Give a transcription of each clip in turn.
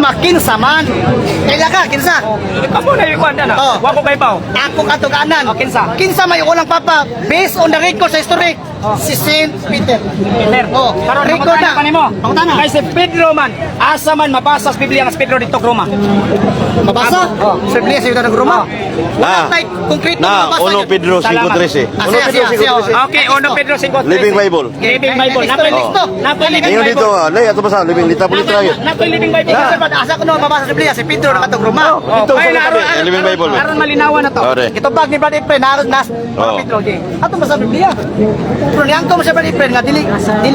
Makinsa man. Kaila ka, kinsa? Amo na yung kwanda na. Oh. Wa ko kay baw. Ako katuganan. Oh, kinsa? Kinsa may ulang papa. Based on the record sa history. Si Saint Peter. Peter. Oh, Karon record na. Panimo. Pangutana. Kay si Pedro man, asa man mabasa sa Biblia nga si Pedro dito Roma. Mabasa? Oh. Sa Biblia sa yuta ng Roma. Na, Like, konkreto na, mabasa. 1 Pedro 5:13. Ah, 1 siya, Pedro siya, 5:13. Okay, 1 Pedro 5:13. Living Bible. Living Bible. Listo, listo. Napoy Living Ingon dito, Bible. lay ato basa, living lita pulit ra yun. Napoy Living Bible. Ikaw, sir, asa ko no mabasa sa Biblia si Pedro na katong Roma. Dito sa tabi, Living Bible. Aron malinawan na to. Ore. Ito bag ni Brad Efren naroon nas Oh. Pedro di. Ato ba sa Biblia? Pero niyang ko mo sa Brad Efren nga dili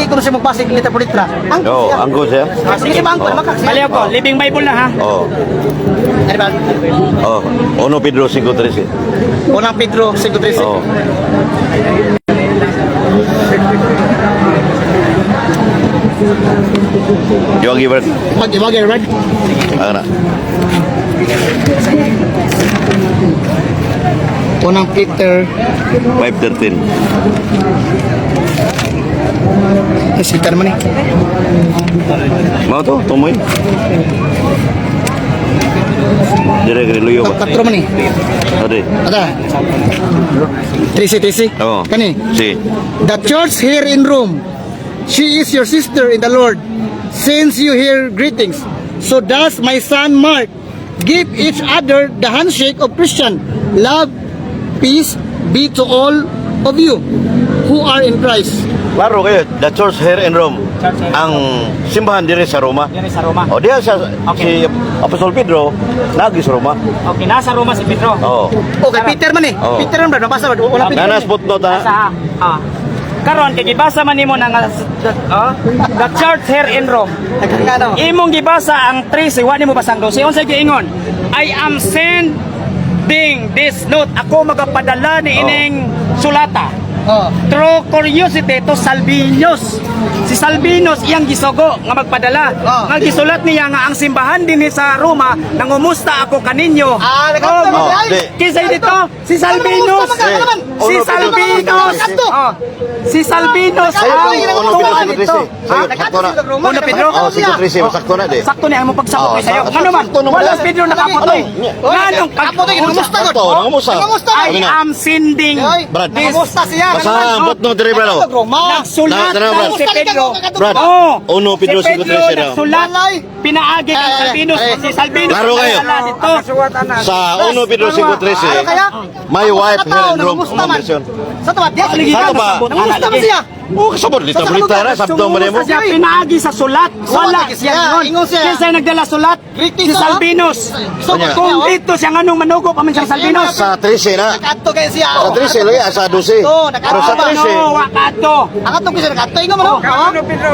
ko siya magbasa ng liter por litra. Ang Oh, anggo siya. sige bangko na makak. Mali ako, Living Bible na ha. Oh. Ano ba? Oh, 1 Pedro 5:13. Unang Pedro 5:13. Oh. Yung gibat. Mag-ibagay, Brad. Ana. Unang Peter 5:13. Sitar man eh. Mau to, tumoy. Dire kay luyo ba? 4 man eh. Ade. Ada. 13. Oh. Kani. Si. The church here in Rome, she is your sister in the Lord. Sends you here greetings. So does my son Mark. Give each other the handshake of Christian. Love, peace be to all of you who are in Christ. Klaro kayo, the church here in Rome. Ang simbahan dire sa Roma. Yan sa Roma. O diya Okay. si Apostol Pedro nagi sa Roma. Okay, nasa Roma si Pedro. Oh. Okay, Peter man eh. Oh. Peter man, Brad. Nabasa, Brad. Wala Peter. Nanas footnote ha. Sa karon kay gibasa man nimo nang the church here in Rome. Nagkakano. Imong gibasa ang 13, wa nimo basang 12. Unsa giingon? I am sending this note. Ako magapadala ni ining sulata. Oh. Through curiosity to Salvinos. Si Salvinos iyang gisugo nga magpadala. Oh. Nga gisulat niya nga ang simbahan dinhi sa Roma nangumusta ako kaninyo. Ah, nagkakano. Oh, Ay, di. Kinsa dito? Si Salvinos. Si Uno, Salvinos. Pedro, Oh. Si Salvinos. Ay, ang ay, Uno tuwa Pedro dito. 5:13. Sayo, sakto na. Uno Pedro? Oh, 5:13 masakto na di. Sakto niya mo pagsabot Oh, ko sa'yo. sakto, Ano man? sakto naman. Wala si Pedro nakapotoy. Ano? Nganong Nakapotoy, nangamusta ko. Sakto, nangamusta. Nangamusta. I am sending Ay, Brad. nangamusta siya. Basa ang footnote dire bro. nagsulat Na, lang si Pedro. Brad. Oh, Uno Pedro si Pedro 5:13 daw. nagsulat. Pinaagi kang Salvinos. Si Salvinos. Klaro kayo. wala dito. Sa 1 Pedro 5:13, Ano kaya? my wife here in Rome. Nangamusta man. Version. Sa tuwa, diya. Sa tuwa. Nangamusta man siya. Oh, kasabot lita bulita ra sabdo man mo. Sumusta siya pinaagi sa sulat. Wala lagi siya. siya Ingon nun. siya. Kinsa nagdala sulat? Greetings, Si ah. Salvinos. So, Kanya. Kung dito siya nganong manugo pa man siyang Salvinos. Sa 13 na. Nakato kayo siya. Sa 13 lagi sa 12. Oo, nakato Pero sa ba? 13. No, wakato. Nakato kayo siya. Nakato. Ingon mo no?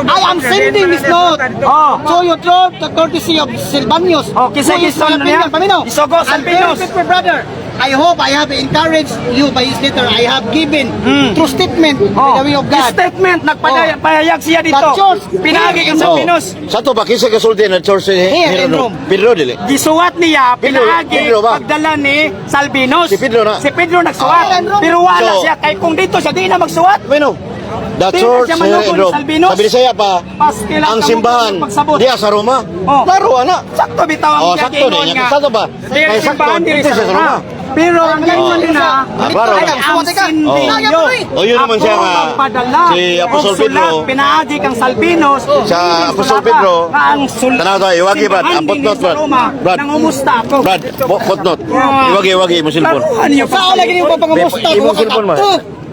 I am sending this note. Oh. So you throw the courtesy of Silvanus. Oh, kisa who is gison my na niya. opinion, Pamino. Isogo, And Silvanus. very faithful brother. I hope I have encouraged you by his letter. I have given true statement by the way of God. Statement nagpahayag siya dito. The church. Pinaagi kang Oh. Salvinos. Sa to ba kinsa kasulti na church Here in Rome. Pedro dili. Gisuwat niya, Pedro, pinaagi, Pedro ba? pagdala ni Salvinos. Si Pedro na. Si Pedro nagsuwat. Oh. Pero wala So, siya, kay kung dito siya, di na magsuwat. Bueno, the Di na church siya here manugo in ni Rome. Salvinos. Sabi ni saya pa, Paski lang ang ka simbahan magsabot. diya sa Roma. Oh. Klaro ana. Sakto bitaw ang Oh, sakto kagingon din. nga. Sakto ba? Dili Kay sakto simbahan diri dito sa siya sa Roma. Roma. Pero ang galingon din na, klaro. I am sending Oh. you. Oh, yun naman siya nga, magpadala si Apostol og sulat, Pedro. pinaagi kang Salvinos. Sa Hindi Apostol sulata Pedro, nga ang tanaw tayo, iwagi, Brad. simbahan Ang din footnote, sa Brad. Roma, Brad. nangumusta ako. Brad, footnote. Ah. Iwagi mo cellphone. Laruhan niyo pa. Sao lagi niyo pangumusta? Imo cellphone man.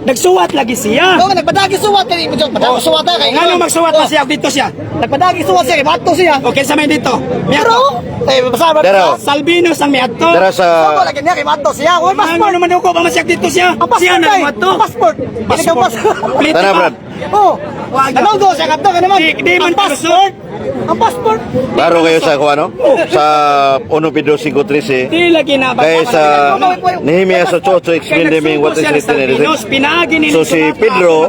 Nagsuwat lagi siya. Oo, nagpadagi suwat kay padagi suwat kay. Ngano magsuwat na siya dito siya. Nagpadagi suwat siya kay bato siya. Okay sa may dito. Pero eh basa ba? Dero. Salvinos ang miadto. Dara Ako sa lagi niya kay bato siya. Wala Ano passport. naman ako pa masyak dito siya. Ang passport Siya na kay. miadto. Passport. Hindi ka passport. Plito Tara, ba? Brad. Oh. Anong do siya kadto ka naman? Di man Ang passport. Ang passport. klaro kayo sa kuha no? Sa 1 Pedro 5:13. Di lagi na ba? Kaya sa Nehemiah sa 8 explain them what is written in it. Pinaagi ni So, si Pedro,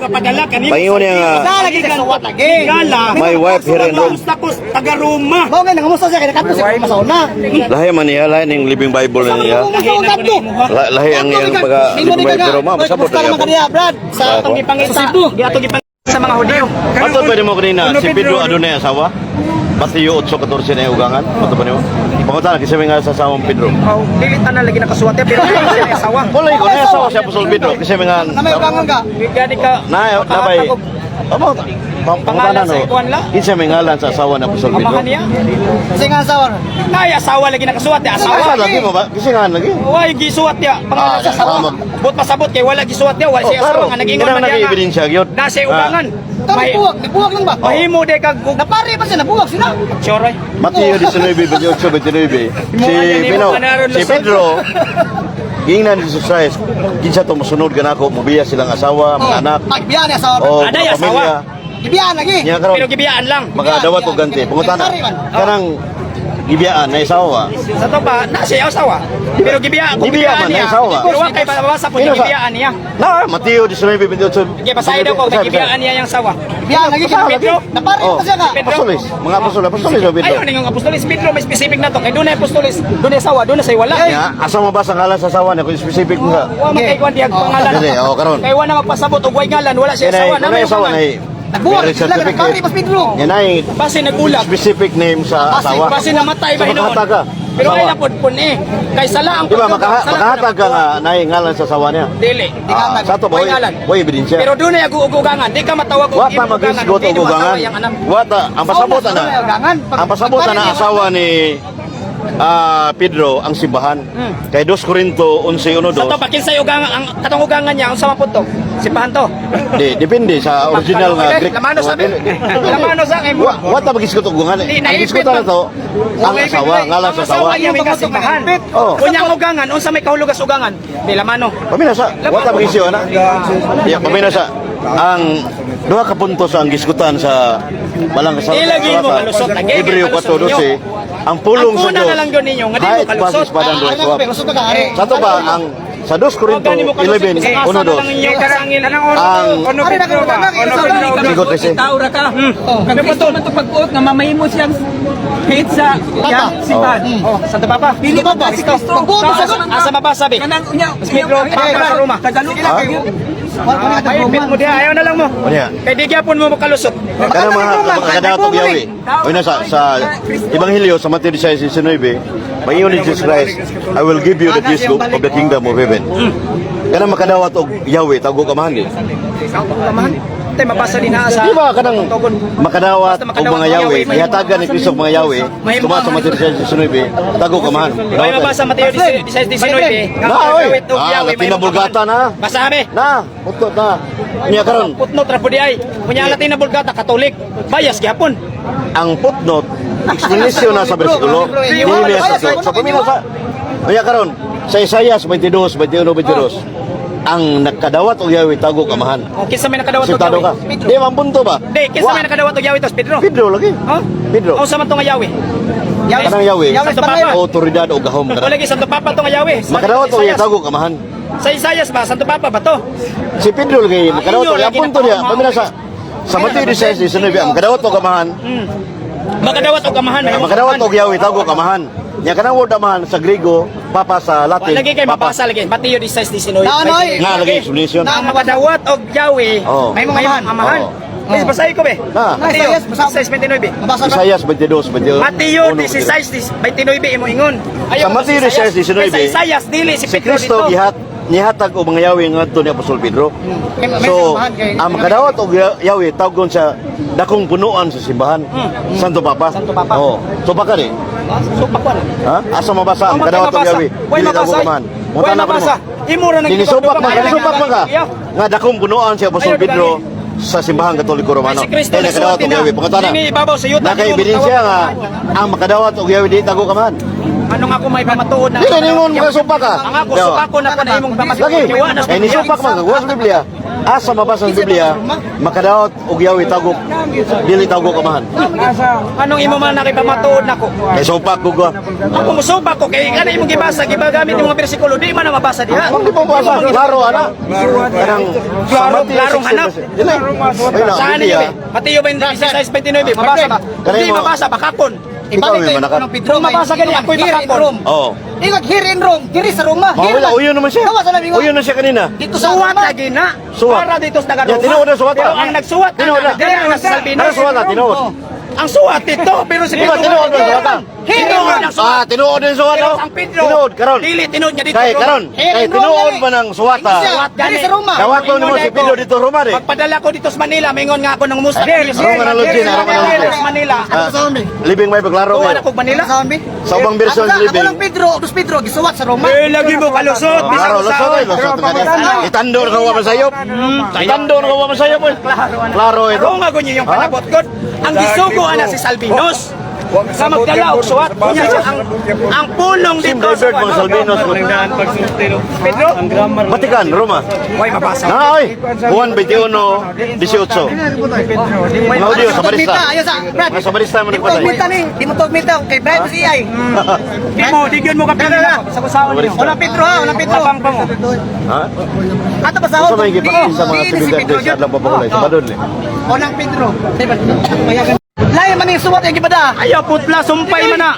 paingon niya nga, Lagi ka suwat lagi. Gala. My wife here in Rome. Tapos taga Roma. Mao nga nangamusta siya kay kadto siya masauna. Lahi man niya, lahi ng Living Bible na niya. Lahi ang iyang Living Bible pero ma, masabot Basta naman na kaniya, Brad. Sa Atong gipangita. Atong gipangita sa mga Hudyo. Ato pwede mo kanina, si Pedro ano na yung asawa? Mateo 8:14 na yung ugangan. Mato pa niyo. Pangutan kasi may nga sa samong Pedro. Oh, dili tanan lagi nakasuwat ya, pero wala siya asawa. Wala ko na asawa si Apostol Pedro kasi may nga Na may ugangan ka. Gani ka. nabay. Amo Pangalan sa ikuan la. Kinsa may ngalan sa asawa ni Apostol Pedro? Amahan niya. Kasi nga asawa. Nay asawa lagi nakasuwat ya, Asawa asawa. lagi mo ba? Kasi nga lagi. Why gisuwat ya? Pangalan sa asawa. Bot pasabot kay wala gisuwat ya, wala siya asawa nga nag-ingon man Kailangan niya. nag-ebidensya gyud. Nasa ugangan. Nabuwag lang ba? Mahimo de kag Napari pa siya, nabuwag sila. Choray. Mateo 19:28-29. Si Pedro gingnan ni Jesus Christ. Kinsa to mosunod kanako, mobiya silang asawa, mga anak, Biyan niya asawa. o Aday, mga pamilya. Ibiyan lagi. Nya Pero karon gibiyaan lang. makadawat og ganti. Pangutana. Kanang gibiyaan na asawa. Sa to ba, na siya asawa. Pero gibiyaan ko Gibiyaan man, niya. asawa. Pero wa kay babasa po Sino yung sa- gibiyaan niya. Na Mateo 19:28. Sige, basahin daw ko kay gibiyaan niya yung asawa. Ibiyan lagi ka. Pedro? Napari Oh, pa siya ka. apostoles, mga apostoles o Pedro. Ayaw ning apostolis Pedro may specific na to. Kay doon na apostolis, doon na asawa, doon na say wala. Nya asa mo ba sa ngalan sa asawa niya kung specific mo nga? Wa man kay kwan diag pangalan. Dili, karon. Kay wa na magpasabot og way ngalan, wala siya asawa na may asawa ugangan. na Nabuwag sila, napari pa Pedro. Yan ay Base nagulag. specific name sa asawa. Base namatay ba So, hinoon. makahatag ka. Pero Asawa. ay napod pun eh. Kay sala ang Di ba makahatag ka nga na ngalan sa asawa niya? Dili. Sa to Way boy, ngalan. boy ebidensya. Pero doon ay aguugangan, di ka matawag og Wata magisgot og ugangan. Wata ang pasabot na. Ang pasabot na asawa ni Pedro ang simbahan. Kay 2 Corinto 11:1. Sa to pakin sa ugangan ang katong ugangan niya unsa man punto? Sipahan to. Depende sa original nga Greek. Lamano sabi. Lamano sa kay Wata magisgot og ugangan. Di, Ang naipit gisgot na ba? to ang asawa, ngalan sa asawa. niya may kasimbahan. Oh. Kunya ang ugangan unsa may kahulugas ugangan? Di lamano. Pamina sa wata magisyo na. Ya pamina sa ang duha ka puntos ang gisgutan sa balang kasal. Ilagay mo kalusot lagi. Hebreo 4:12. Ang pulong Ang sa una Diyos. na lang yun ninyo, nga di mo Kahit kalusot. pasis pa ng duha Ano ba? Gusto ka ka. Sa to ba ang sa 2 Corinto 11:1-2. Ang Ari na ka magandang. sigot kasi. Taura ka. Kag gusto man to pag-uot nga mamahimo siyang hit sa simbahan. Oh, Santo Papa. Dili ba ba si Kristo? Asa mabasa be? Kanang unya. Pedro, Papa sa Roma. Tagalog Ha? Maipit mo diha, ayaw na lang mo. Ano yan? Kay di gyapon mo makalusot. Kana mga kadawat Yahweh. Oy na sa Ebanghelyo sa Mateo 16:19, mayon ni Jesus Christ, I will give you the keys of the kingdom of heaven. Kana makadawat og Yahweh tago kamahan din. Kamahan. Tay mabasa din na sa Di ba kanang makadawat og mga Yahweh, ihatagan ni Kristo og mga Yahweh, tuma sa Mateo 16:19, tago kamahan. May mabasa Mateo 16:19. Na oy. Latina Bulgata na. Basa be. Na, utot na. Niya karon Putno tra pudi ay. Kunya Latina Bulgata Katolik. Bayas gyapon. ang footnote explanation na sa bersikulo. Dili sa pamilya sa. Niya karon sa Isaias 22:21-22. Ang nakadawat og Yahweh tago kamahan. O kinsa may nakadawat og Sintado ka. Yahweh? Di man punto ba? Di, kinsa may nakadawat og Yahweh tos Pedro? Pedro lagi. Oh? Pedro. O sa man to nga Yahweh? Kanang Yahweh. Santo Papa. Otoridad o gahom O ka. lagi Santo Papa to nga Yahweh. Makadawat og Isaias. tago kamahan. Sa Isaias ba Santo Papa ba to? Si Pedro lagi makadawat inyo og lagi punto niya. napakamahaw. Pamilya sa Mateo 16:19 ang makadawat og kamahan. Makadawat og kamahan. Makadawat og Yahweh tago kamahan. Nya kanang word amahan sa Griego, Papa sa Latin. Lagi kay Papa. mabasa lagi. Mateo 16:19. Naanoy. Nga lagi explanation. Ang makadawat og Yahweh. Oh. May mga amahan. Oo. Please basahin ko be. Na. Mateo Isaias, basa- 16:29. Mabasa ka. Isaias 22:21. Mateo 16:29 imo ingon. Sa Mateo 16:19, Sa Isaias dili si Si Pedro Kristo dito. nihatag og mga Yahweh ngadto ni Apostol Pedro. So, ang makadawat og Yahweh tawgon sa dakong punuan sa simbahan. Santo Papa. Santo Papa. Oh, so baka ni. So pakwan. Ha? Asa mabasa ang Ang makadawat og mabasa. Yahweh. Way Dili tawgo mabasa. kamahan. Way Mutana ko mabasa. Imo ra nang Dinisupak man ka. Iya. Nga dakong punuan si Apostol Ayaw, Pedro sa simbahan Katoliko Romano. Si Kristo Kaya nakadawat og Yahweh. Pangutana. Dini ibabaw sa yuta. Naka-ebidensya nga ang makadawat og Yahweh di tago kamahan. Ano nga kung may pamatuod na. Dili ningon mga supak ka. Ang ako supako na ko na imong pamatuod. Lagi. Kiwa na Eh nisupak man ka sa Biblia. Asa mabasa sa Biblia, makadawat og Yahweh tago dili tago kamahan. Anong imo man nakipamatuod nako? Kay supak ko ko. Ako musupak ko kay kana imong gibasa gibagamit imong bersikulo di man na mabasa diha. Ang di pa basa, klaro ana. Kanang Klarong hanap. Dili. Ay na, Saan Biblia. niyo be? Mateo 26:29 mabasa ba? Kanay Di mo. mabasa bakakon. Ikaw may manakat. Kung mabasa gani ako'y bakakon. Oo. Iwag here in Rome, diri sa Roma. Mawala, uyon naman siya. Kawa sa labingon. Uyon na siya kanina. Dito suwat lagi na. Suwat. Para dito sa taga Ya, tinuod na suwat. Pero ang nagsuwat Tinuod na. dili ang nasa Salvino. Ano suwat na tinuod? Ang suwat ito, pero si Di ba, tinuod mo sa wata? Tinuod ang suwat. Ah, tinuod din suwat. Pero oh. ang Pedro, Tinuod, karon. dili, tinuod niya dito. Kay, karon. Here Kay, in Rome, tinuod gani. man ang suwata. Suwat, gani sa Roma. Kawat mo si Pedro dito Roma, di. Pagpadala ko dito sa Manila, mingon nga ako ng musta. Roma na lodging, Roma na lodging. Sa Manila. Ano sa Rome? Living may paglaro Tuwa kayo. na ko Manila. Sa Rome? Sa ubang version Ako living. lang Pedro, dos Pedro, gisuwat sa Roma. Eh, lagi mo kalusot. Bisag Klaro, lusot usahay. eh, lusot. Itando na kawa masayop. Itando na kawa masayop eh. Klaro ito. Roma ko niyo yung panabot ko. Ang gisugo ana si Salvinos. Sa magdala og suwat kunya siya ang pulong Sim dito David mga Salvinos. Pedro. Vatican, Roma. Way mabasa. Na oy. Juan 21:18. Mga audio sa barista. Ayo sa Brad. Mga sa barista mo Di mo nagpatay. tugmita ni, di mo tugmita kay Brad si ay. Di mo digyon mo kapila na. Sa usawan niyo. Wala Pedro ha, wala Pedro. Mapang pa mo. Ha? Ato ba sa Sa may gipakita sa mga sibilidad sa adlang papakulay. Sa badon eh. Unang Pedro. Mayagan. Lahi man yung suwat yung gibada. Ayaw putla sumpay man na.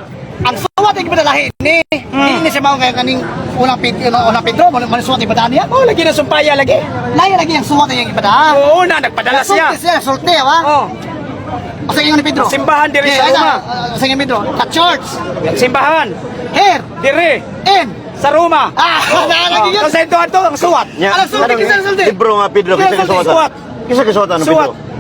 Ang suwat yung gibada lahi ni. Hindi siya mao kay kaning unang Pedro, man suwat yung gibada niya. Oh, lagi na sumpaya lagi. Lahi lagi ang suwat yung gibada. Oo na, nagpadala siya. Sulti siya, sulti ha. Oh, Sa inyo ni Pedro. simbahan diri sa Roma. Sa inyo Pedro. Sa church. Simbahan. Here. Diri. In. Sa Roma. Lagi yun. Kasi ito ang suwat. Nya, Alam, sulti, kanang kisa sulti. Libro nga Pedro Kisa kisa sulti, kisuwatan. suwat. Kisa kisuwatan ng Suwat. Pedro.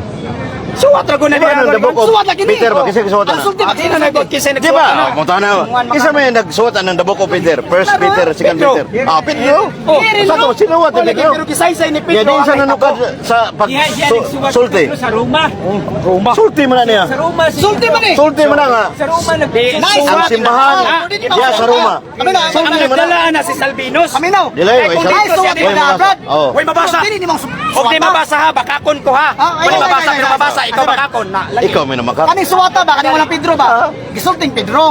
Suwat ra ko na Di ba diya. nang the book of Suwat lagi ni. Peter ba kisa kisuwatan? Ang sulti ba? Sino nagod kisa Di nagsuwat ba? na? Mo tanaw. Kisa may nagsuwatan ng the book of Peter. First Peter, second Pedro. Peter. Ah, Pedro. Oh, Sa to sinuwat Oh, ni lagi, Pedro. pero kisaysay ni Ya Pedro. din sa ang nanukad sa pag sulti. Sa Roma. Roma. Sulti man na niya. Sa Roma. Sulti man eh. Sulti man na nga. Sa Roma Nice. Ang simbahan diya sa Roma. Kami na. Ang nagdala na si Salvinos. Kami na. Dilay, Ay, kung isa. dito siya, Ay, di suwat ba? yung Brad. Oh. Way mabasa. Hindi ni mong Huwag di mabasa ha, bakakon ko ha. Ah, ay, Way ay, mabasa, ay, pero ay, mabasa, ay, ikaw ay, bakakon na. Lagi. Ikaw may namakak. Kaning suwata ba? Kaning walang Pedro ba? Gisulting Pedro.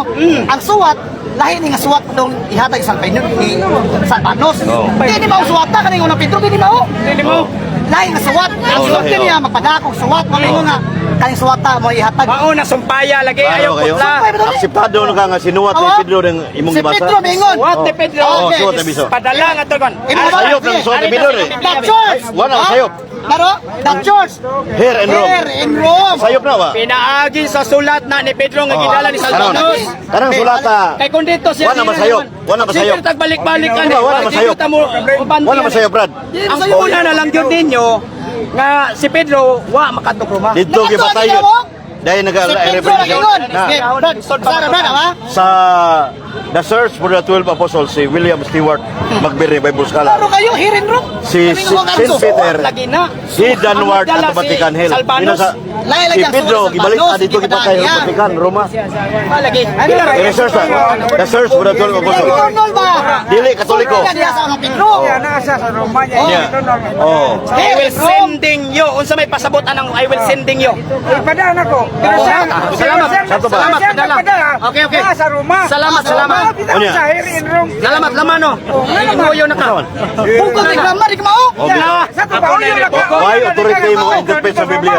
Ang suwat, lahi ni nga suwat dong ihatag sa Pino ni Salvanos. Hindi mao suwata kaning unang Pedro, hindi mao. Hindi mo. Lahi nga suwat. Ang Oh, suwat lahi, niya magpadakong suwat, mo nga kaning suwata mo ihatag. Mauna, sumpaya lagi, Klaro ayaw kayo. putla. Akseptado na ka nga sinuwat ni Oo. Pedro ng imong Si gibasa. Pedro mingon. What the Pedro? Oh, Okay. suwat na biso. Padala nga to kon. Sayop ng suwat ni Pedro eh. The church. Wala Ha? sayop. Laro? The church. Here in Rome. Here in Rome. Sayop na ba? Pinaagi sa sulat na ni Pedro nga gidala ni Salvanos. Kanang sulata. Kay kung dito siya Wala masayop. Wala masayop. Sige tagbalik-balik ka Di ba, wala masayop. Wala masayop, Brad. Ang una na lang yun ninyo nga si Pedro wa makatog Roma. Dito gibatayon. Dahil Si Pedro lagi nag-represent nun. na Sara Brad, ha? sa The Search for the 12 Apostles, si William Stewart Magbiri Bible Scholar. Laro kayo, here in Rome. Si Saint Peter, Lagi na. si Danward Ang at nagdala Vatican Hill. Salvanos. Pinasa, Lahi si lagi ang Pedro, sulat sa gibalik Salvanos, dito gipatay hindi sa pa Vatican, Roma. Lagi. The Search The Search for the 12 Apostles. Eternal ba? Dili, Katoliko. Kaya diya sa unang Pedro. Nasa sa Roma niya. Yeah. Oh. I will sending you. Unsa may pasabutan ng I will sending you. Ipadaan ako. Pero Oh, siya, salamat. Sato ba? Salamat, padala. Okay, okay. Sa Roma. Salamat, salamat. Ano yan? Sa here in Rome. Salamat laman no. Imuyo na ka. Bukod ni Gramar, di ka mao? Na. Sa Ako na tubaw, repoko. Why authority mo interpret sa Biblia?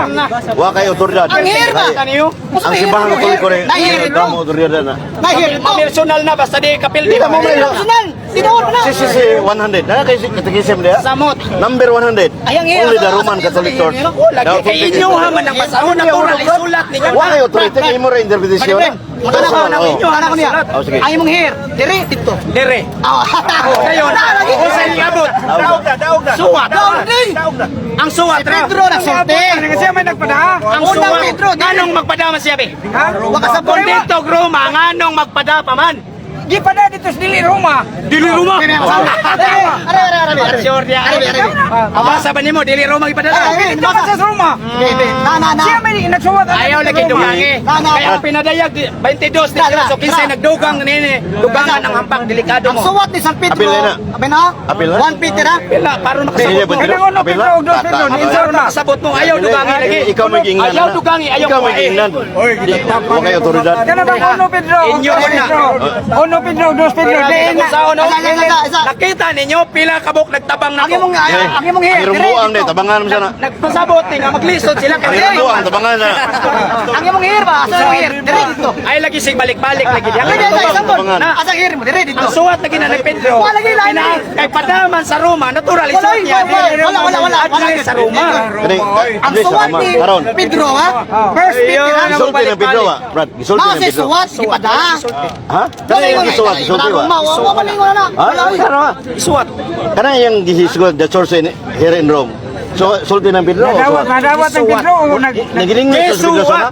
Wa kay otoridad. Ang here ba? Kaniyo. Ang simbahan ng Katoliko rin, Nahihir hindi mo otoridad na. Nahihir mo. Personal na basta di kapil di Di mo may Personal. Tinuod mo na. si 100. Nana kay katekism dia. Samot. Number 100. Ay, ang hirap. Only the Roman Catholic Church. Lagi kay inyo ha man ang pasahon natural isulat ninyo. Wa kay authority kay mo ra interpretasyon. Magana ko na Oh. ninyo, ana ko niya. Oh, sige. Ay mong hair, dire dito. Dire. Ah, Kayo na. O sa iabot. Suwat. Ang suwat ra. Pedro nagsulti. Kasi may nagpada. Ang Unang suwat. Pedro, di- Anong magpadama siya be? Wa ka sa Kung dito Roma, anong magpadapa man? Di pada dito sa dili Roma. Dili Roma. Are. Sure dia. Abasa ba nimo dili Roma ipadala? Dito ka sa Roma. Na. Siya may nagsuwat. Ayaw lagi dugangi. Kaya pinadayag 22 dito so kinsay nagdugang nini. Dugangan ang hampang delikado Ang mo. suwat ni San Pedro. Apil na. Abi na? Apil na. 1 Peter ha? Pila para makasabot mo. Pedro. Ano Apil na. Pedro, dos Pedro, Tata. ninsa Para makasabot mo ayaw dugangi lagi. Ikaw may giingnan. Ayaw dugangi, ayaw Ikaw may kuwain. giingnan. Wa kay otoridad. Kana ba uno Pedro? Inyo na. Uno uno Pedro, dos Pedro, diin na. Nakita ninyo pila kabuk nagtabang na Ang imong ang imong hair. Mayroong buang na, tabangan mo siya na. Nagpasabot nga maglisod sila kay Mayroong buang, tabangan na. Ang imong hair ba? Asa imong hair? Dire dito. ay lagi sig balik-balik lagi diyan. Dire dito isang Tabangan. na. Asa hair mo? Dire dito. Ang suwat lagi na ni Pedro. Wala lagi na. Kay padaman sa Roma, natural Wala, isuot niya. wala. Adlay sa Roma. Kani, Ang Andres, suwat ama. ni Karon, Pedro ha? First Peter ha? gisulti ng Pedro ah. Brad, gisulti Mao ng si Pedro. suwat gipada. Ha? Kana yung gisuwat, gisulti ba? Wala mo na. Ha? Kana ba? Isuot. Kana yung gisuwat, the source here in Rome. So, sulti ng Pedro. Nadawat ng Pedro, Naging-English sa Pedro sana?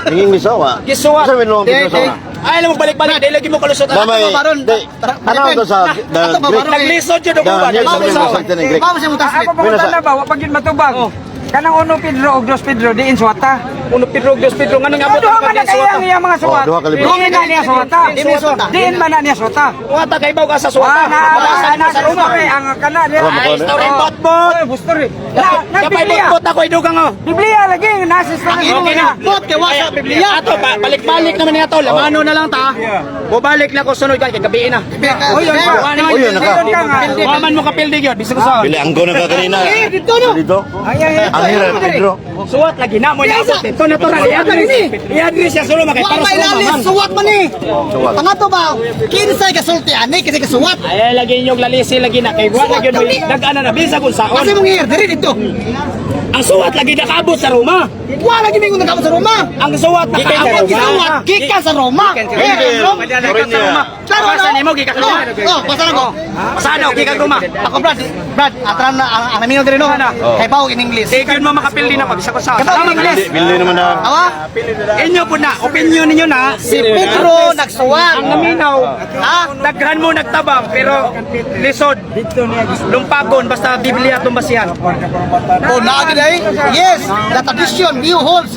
Naging-English wa. Gisuwat. Sa Pedro sana? Ay, alam mo balik-balik, dahil lagi mo kalusot. Damay, baron. ano to sa the Greek? Naglisod yun ako ba? Dahil sa Greek. Mao siya mutas. Ako pangutan na ba, wapag yun matubag. Kanang uno Pedro o dos Pedro, diin suwata. Uno Pedro, Dios Pedro, nga nang abot Duha ang man na kaya niya mga suwat. Oh, duha ka libro. Diin na niya suwata. Diin suwata. Diin man na niya suwata. Wata kay baw ka sa Ah, suwata. na Sa Roma. ang kana niya. Alam mo ko, Ay, story bot-bot. Ay, bustory. Kapay Biblia. bot-bot ako idugang oh. Biblia lagi, nasa story. Okay na. Bot kay wasa Biblia. Ato, balik-balik naman niya to. Lamano na lang ta. Bubalik na ko sunod kay gabi na. Oy, Oy, yun naka. Waman mo kapildig yun. Bisag sa. Pili anggo na ka kanina. dito no. Dito? Ang hirap, Pedro. Suwat lagi na mo na abot. Ito natural. I-address siya sulo makay Wa para may sa lalis Roma. suwat man ni. Suwat. Pangato ba? Kinsay ka sulti ani kasi ka suwat. Ay, lagi yung lalisi lagi na. Kay wala lagi mo. Nag-ana na. Bisa kung saon. Kasi mong hair dire dito. Ang suwat lagi nakabot sa Roma. Wa lagi may nagamo sa Roma. Ang suwat nakaabot sa Roma. Suwat gikan sa Roma. Klaro Basa na. nimo gikan sa Roma. Oh, basta na ko. Pasado gikan Roma. Ako Brad, atran na ang naminaw dire no. Kay bawo in English. Sige mo makapildi na pag isa ko sa. Kaya Salamat English. guys. Bili naman na. Awa, Inyo po na, opinion ninyo na, si Pedro nagsuwat. ang naminaw, daghan mo nagtabang, pero lisod, lumpagon, basta Biblia tumbasihan. Oh, naagad ay. Yes, the tradition he holds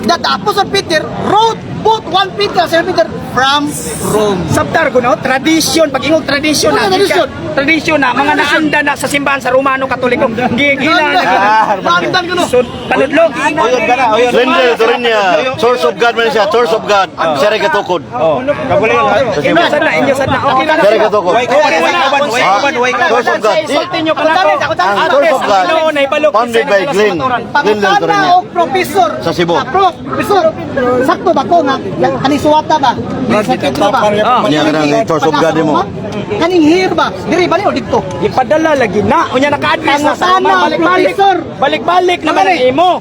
that the Apostle Peter wrote both 1 Peter and 7 Peter from Rome. Sabtar ko, no? Tradisyon, pag ingog tradisyon na, Ano tradisyon? tradisyon na, mga naanda na sa simbahan sa Romano Katoliko, gigila na Maandan ko no. So, panudlog. Slender, ito rin niya. Source of God man siya. Source of God. Siya rin katukod. Sa Inyo Cebu. sad na, inyo sad na. Okay na na. Siya rin katukod. Source of God. Isulti nyo ka na ko. Ang Source of God, founded by Glenn. Glenn lang ito rin niya. Pagkana o professor. Sa Cebu. Professor. Sakto ba ko nga? Kaning suwata ba? Sa Pedro ba? Kanya ka ng Source of God mo. Kaning hair ba? Diri ba ni o dito? Ipadala lagi na. Unya naka-address na sa Sana, Roma. Balik-balik. professor. Balik-balik naman ang imo.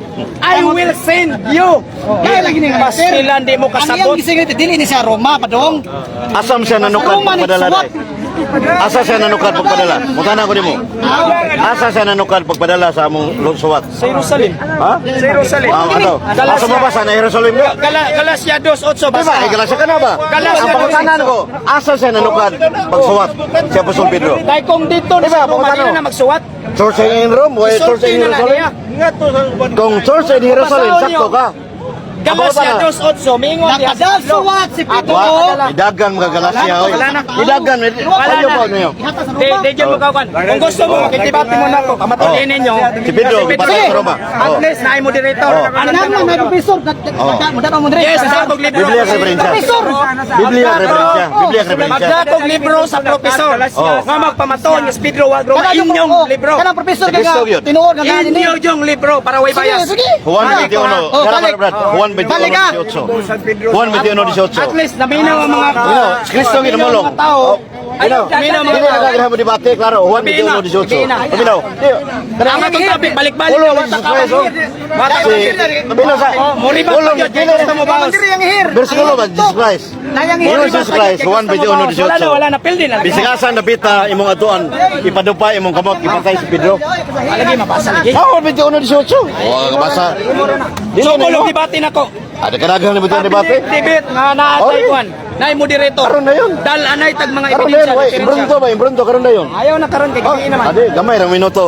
I will send you. Kaya lagi ni Pastilan, di mo Ang iyang kasabot. gisigit dili ni sa Roma padong. Asam siya nanukad Roma ni pagpadala suwat. dahil. Asa siya nanukad pagpadala? Mutana ko ni mo. Asa siya nanukad pagpadala sa among suwat? Sa Jerusalem. Ha? Sa Jerusalem. Ano? Asa mo ba sa Jerusalem ka? Galasya 2:8 Diba? basa. Igalasya ka na ba? Galasya Ang pangutanan ko, asa siya nanukad pagsuwat? Si Apostol Pedro. Dahil kung dito na Diba, sa Roma, pangutano? di na magsuwat. Church in Rome, o church in Jerusalem? Kung church in Jerusalem, sakto ka. Galasya 2:8, mingon diha. Nakadal suwat si Pedro. Wa, idagan mga galasya oy. Wala na. Idagan, Wala kayo na. po niyo. Di dyan mo kawan. Kung gusto mo, makikibati mo na ako. Kamatulin ninyo. Si Pedro, ipadala sa Roma. At least, na mo director. Ano na may professor? Madama mo dire. Yes, magdatog libro. Biblia referensya. Professor. Biblia referensya. Biblia referensya. Magdatog libro sa profesor. Oh. Nga magpamaton, yes, Pedro Wagro. Inyong libro. Kanang professor Si Cristo ka yun. tinuod ka ganin ni. Inyong libro para way Sige, bayas. sige. Juan 21. Oh, Kala balik. Brad, Juan Balik ka. 21:18. Juan 21:18. At least, naminaw ang mga Si Cristo ginamulong. mga tao. Ano? Naminaw ang Hindi mga na kagirahan mo debate, klaro. Juan 21:18. Minaw. Ang atong topic, balik-balik Ulo, na Jesus wata Christ, oh. Wata Si, Minaw sa, Moriba Ulong, pa yun. Gusto mo ba? Mandiri ang hair. versikulo ba, Jesus Christ? Nayang Ulo, hair. Jesus Christ, Juan 21:18. Wala na, pildi na. Bisigasan na pita imong atuan, ipadupa imong kamot, ipatay si Pedro. Lagi mabasa lagi. Juan 21:18. Oh, kabasa. So, kulong debate na ko. Ada kadagang na bitaw debate? Debate nga naatay Oy. kuan. Nay moderator. Karon na yun. Dal anay tag mga Karon na yun, ebidensya. way, diferensya. imbronto ba, imbronto, karon na yun. Ayaw na karon kay gini naman. Ade, gamay rang minuto.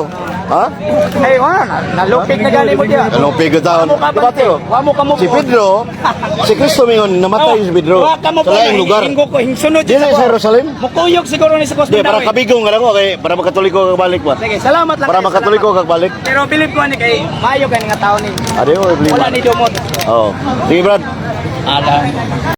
Ha? Hey, wala na. Nalupig na gani mo diya. Anong pigo taon? Debate oh. Wa mo kamo. Si Pedro, si Cristo mingon namatay si Pedro Wa kamo sa laing lugar. Hingo ko hinsunod Dili sa Jerusalem. Mukuyog siguro ni sa Di, para Costa. kabigong nga ako kay para makatoliko kag balik ba. Sige, salamat lang. Para kayo, makatoliko salamat. kag balik. Pero bilib ko ni kay mayo gani nga taon ni. Ade oh, Wala ni dumot. Oh. Sige, Brad. Ala.